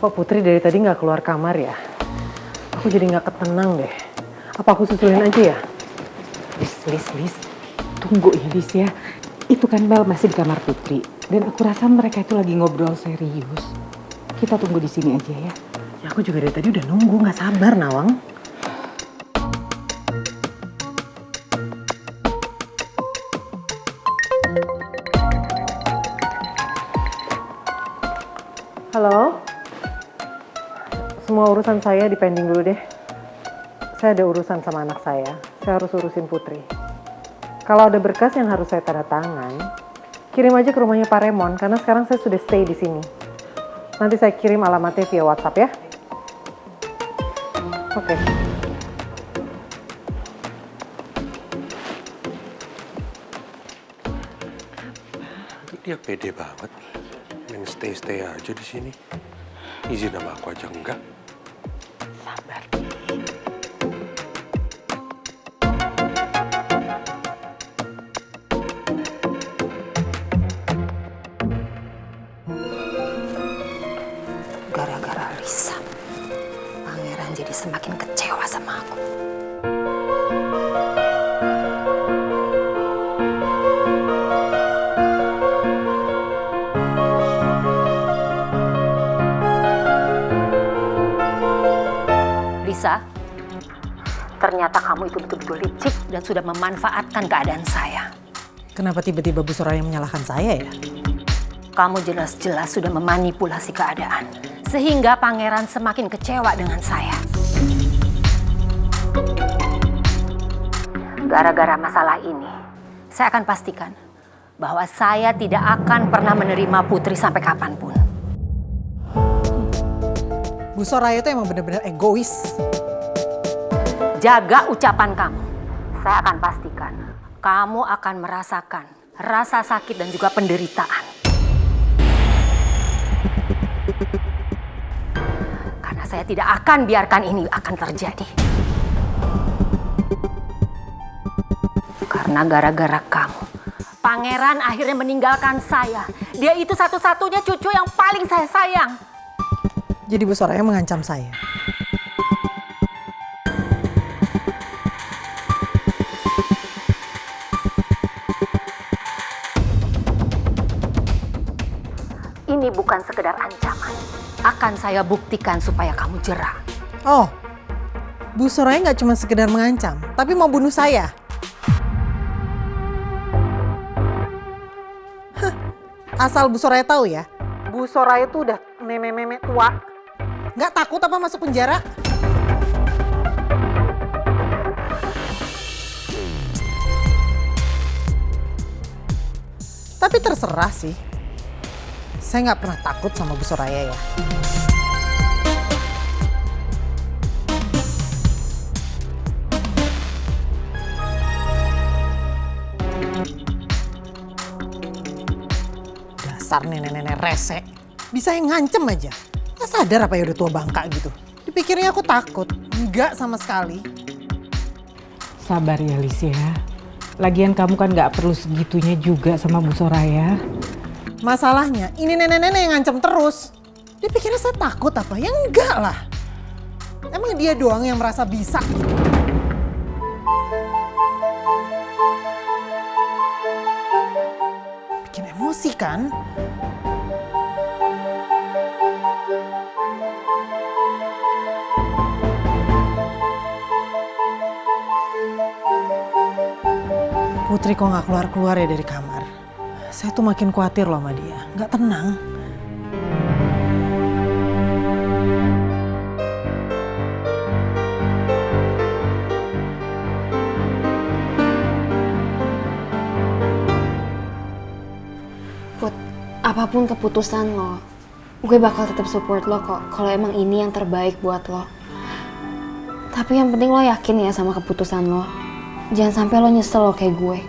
Kok Putri dari tadi nggak keluar kamar ya? Aku jadi nggak ketenang deh. Apa aku susulin aja ya? Lis. Tunggu ya, Lis ya. Itu kan Mel masih di kamar Putri. Dan aku rasa mereka itu lagi ngobrol serius. Kita tunggu di sini aja ya. Ya aku juga dari tadi udah nunggu, nggak sabar Nawang. Halo? Semua urusan saya dipending dulu deh. Saya ada urusan sama anak saya. Saya harus urusin Putri. Kalau ada berkas yang harus saya tanda tangan, kirim aja ke rumahnya Pak Remon, karena sekarang saya sudah stay di sini. Nanti saya kirim alamatnya via WhatsApp ya. Oke. Dia pede banget. Main stay aja di sini. Izin sama aku aja enggak. Sabar. Gara-gara Lisa, Pangeran jadi semakin kecewa sama aku. Lisa, ternyata kamu itu betul-betul licik dan sudah memanfaatkan keadaan saya. Kenapa tiba-tiba Bu Soraya menyalahkan saya ya? Kamu jelas-jelas sudah memanipulasi keadaan, sehingga Pangeran semakin kecewa dengan saya. Gara-gara masalah ini, saya akan pastikan bahwa saya tidak akan pernah menerima Putri sampai kapanpun. Bu Soraya itu emang bener-bener egois. Jaga ucapan kamu. Saya akan pastikan kamu akan merasakan rasa sakit dan juga penderitaan. Karena saya tidak akan biarkan ini akan terjadi. Karena gara-gara kamu, Pangeran akhirnya meninggalkan saya. Dia itu satu-satunya cucu yang paling saya sayang. Jadi Bu Soraya mengancam saya. Ini bukan sekedar ancaman. Akan saya buktikan supaya kamu jera. Oh, Bu Soraya nggak cuma sekedar mengancam, tapi mau bunuh saya. Hah, asal Bu Soraya tahu ya, Bu Soraya tuh udah nenek-nenek tua. Nggak takut apa masuk penjara? Tapi terserah sih. Saya nggak pernah takut sama Bu Soraya ya. Dasar nenek-nenek rese. Bisa yang ngancem aja. Nggak sadar apa ya udah tua bangka gitu. Dipikirnya aku takut. Enggak sama sekali. Sabar ya, Lis ya. Lagian kamu kan nggak perlu segitunya juga sama Bu Soraya. Masalahnya ini nenek-nenek yang ngancem terus. Dia pikirnya saya takut apa? Ya enggak lah. Emang dia doang yang merasa bisa gitu. Bikin emosi kan? Putri kok nggak keluar-keluar ya dari kamar? Saya tuh makin khawatir loh sama dia, nggak tenang. Put, apapun keputusan lo, gue bakal tetap support lo kok kalau emang ini yang terbaik buat lo. Tapi yang penting lo yakin ya sama keputusan lo. Jangan sampai lo nyesel lo kayak gue.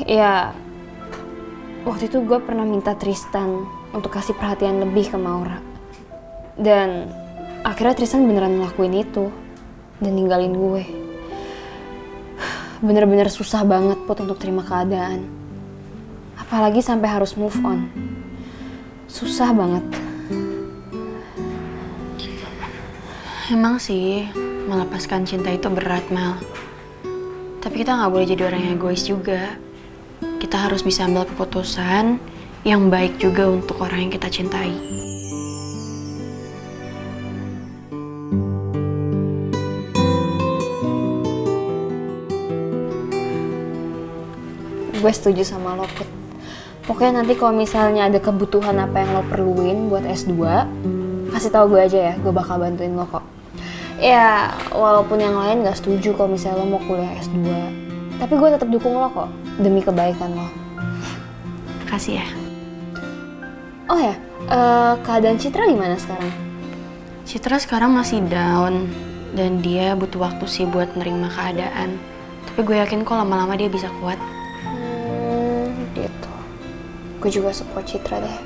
Ya, waktu itu gue pernah minta Tristan untuk kasih perhatian lebih ke Maura. Dan akhirnya Tristan beneran ngelakuin itu dan ninggalin gue. Bener-bener susah banget Put untuk terima keadaan. Apalagi sampai harus move on. Susah banget. Emang sih, melepaskan cinta itu berat, Mel. Tapi kita nggak boleh jadi orang yang egois juga. Kita harus bisa ambil keputusan yang baik juga untuk orang yang kita cintai. Gue setuju sama lo, Put. Pokoknya nanti kalau misalnya ada kebutuhan apa yang lo perluin buat S2, kasih tahu gue aja ya, gue bakal bantuin lo kok. Ya, walaupun yang lain gak setuju kalau misalnya lo mau kuliah S2, tapi gue tetap dukung lo kok, demi kebaikan lo. Makasih ya. Oh ya, keadaan Citra gimana sekarang? Citra sekarang masih down, dan dia butuh waktu sih buat nerima keadaan. Tapi gue yakin kok lama-lama dia bisa kuat. Gitu. Gue juga support Citra deh.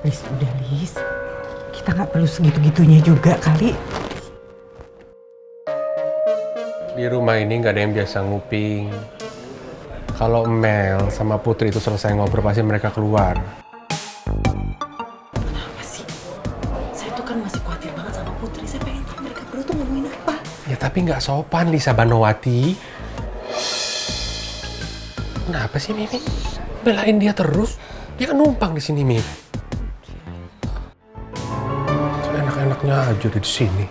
Lis, udah Lis. Kita nggak perlu segitu-gitunya juga kali. Di rumah ini nggak ada yang biasa nguping. Kalau Mel sama Putri itu selesai ngobrol, pasti mereka keluar. Kenapa sih? Saya tuh kan masih khawatir banget sama Putri. Saya pengen tahu mereka berdua tuh ngomongin apa. Ya tapi nggak sopan, Lisa Banowati. Kenapa sih Mimi? Belain dia terus. Dia kan numpang di sini, Mimi. Enak-enaknya aja di sini.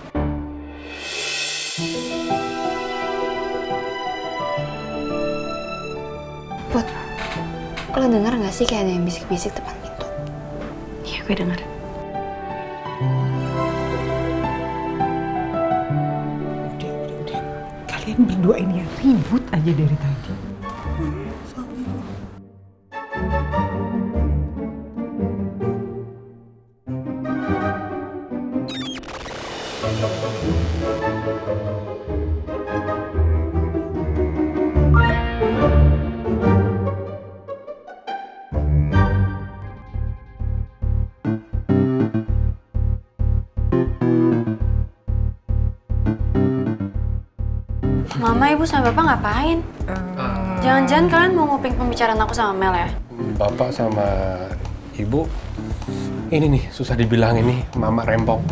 Put, lo denger gak sih kayak ada yang bisik-bisik depan pintu? Iya, gue denger. Udah. Kalian berdua ini ya ribut aja dari tadi. Mama, ibu sama bapak ngapain? Jangan-jangan kalian mau nguping pembicaraan aku sama Mel ya? Bapak sama Ibu, ini nih susah dibilang ini mama rempong.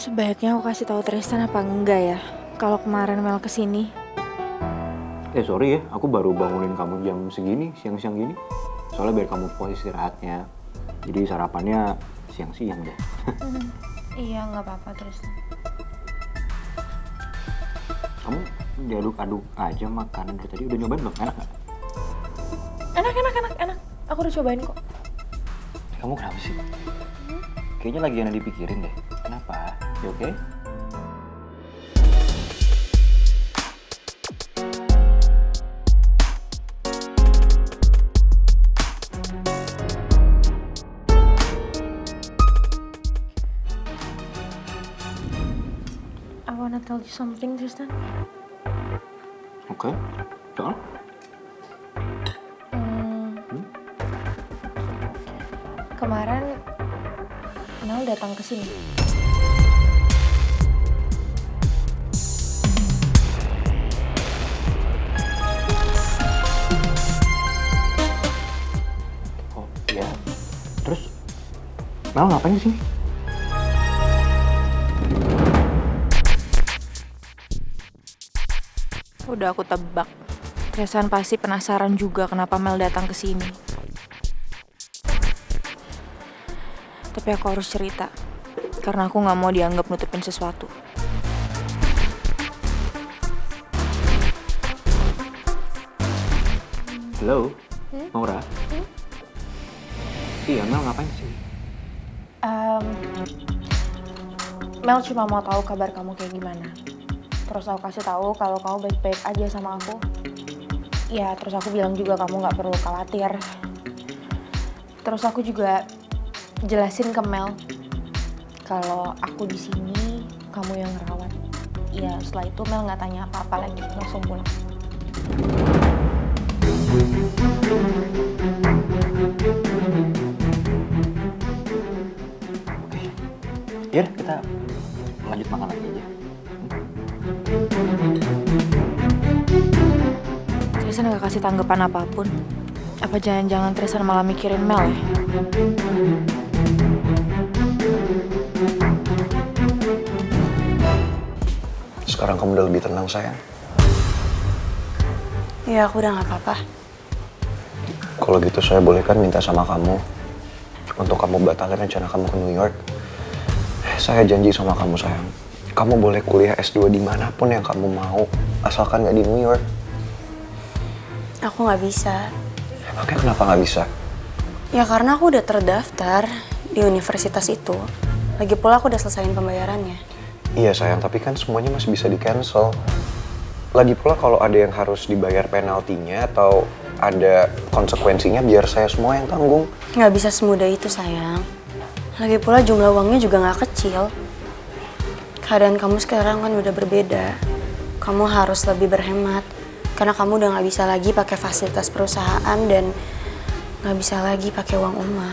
Sebaiknya aku kasih tahu Tristan apa enggak ya? Kalau kemarin Mel kesini. Sorry ya, aku baru bangunin kamu jam segini, siang-siang gini. Soalnya biar kamu puas istirahatnya. Jadi sarapannya siang-siang deh. Iya, nggak apa-apa Tristan. Kamu diaduk-aduk aja makanan dari tadi. Udah nyobain belum? Enak nggak? Enak. Aku udah cobain kok. Kamu kenapa sih? Kayaknya lagi yang dipikirin deh. Kenapa? You okay? I wanna tell you something, Tristan. Oke. Soal? Kemarin Mel datang ke sini. Oh iya. Terus Mel ngapain di sini? Udah aku tebak. Tristan pasti penasaran juga kenapa Mel datang ke sini. Tapi aku harus cerita, karena aku nggak mau dianggap nutupin sesuatu. Halo, Maura? Iya, Mel ngapain di sini? Mel cuma mau tahu kabar kamu kayak gimana. Terus aku kasih tahu kalau kamu baik-baik aja sama aku. Ya, terus aku bilang juga kamu nggak perlu khawatir. Terus aku juga jelasin ke Mel kalau aku di sini, kamu yang ngerawat. Ya, setelah itu Mel nggak tanya apa-apa lagi, langsung pulang. Ya udah, kita lanjut makan lagi aja. Tristan nggak kasih tanggapan apapun. Apa jangan-jangan Tristan malah mikirin Mel ya? Sekarang kamu udah lebih tenang, sayang. Ya, aku udah nggak apa-apa. Kalau gitu saya boleh kan minta sama kamu untuk kamu batalin rencana kamu ke New York. Saya janji sama kamu, sayang. Kamu boleh kuliah S2 dimanapun yang kamu mau, asalkan nggak di New York. Aku nggak bisa. Makanya kenapa nggak bisa? Ya karena aku udah terdaftar di universitas itu. Lagi pula aku udah selesaiin pembayarannya. Iya, sayang, tapi kan semuanya masih bisa di-cancel. Lagi pula kalau ada yang harus dibayar penaltinya atau ada konsekuensinya, biar saya semua yang tanggung. Nggak bisa semudah itu, sayang. Lagi pula jumlah uangnya juga nggak kecil. Keadaan kamu sekarang kan udah berbeda. Kamu harus lebih berhemat. Karena kamu udah nggak bisa lagi pakai fasilitas perusahaan dan nggak bisa lagi pakai uang Oma.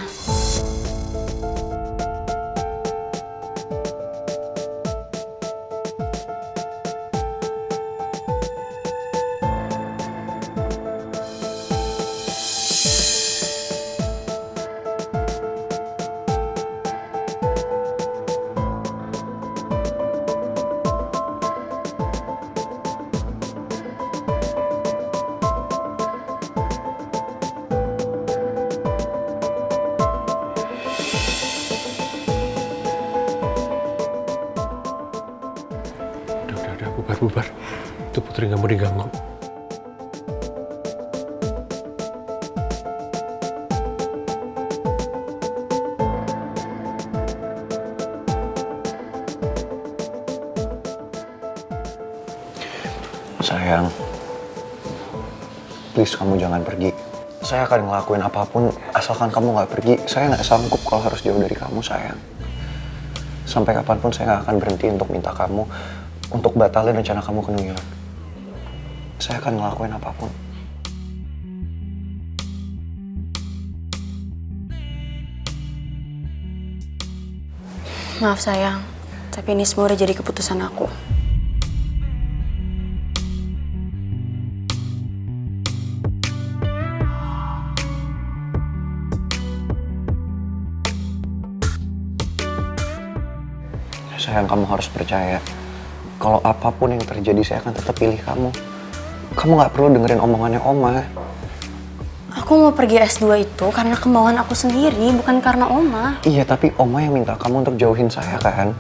Udah, bubar. Itu Putri nggak mau diganggu. Sayang, please kamu jangan pergi. Saya akan ngelakuin apapun asalkan kamu nggak pergi. Saya nggak sanggup kalau harus jauh dari kamu, sayang. Sampai kapanpun saya nggak akan berhenti untuk minta kamu untuk batalin rencana kamu ke New York. Saya akan ngelakuin apapun. Maaf sayang, tapi ini semua udah jadi keputusan aku. Sayang, kamu harus percaya. Kalau apapun yang terjadi, saya akan tetap pilih kamu. Kamu nggak perlu dengerin omongannya Oma. Aku mau pergi S2 itu karena kemauan aku sendiri, bukan karena Oma. Iya, tapi Oma yang minta kamu untuk jauhin saya kan?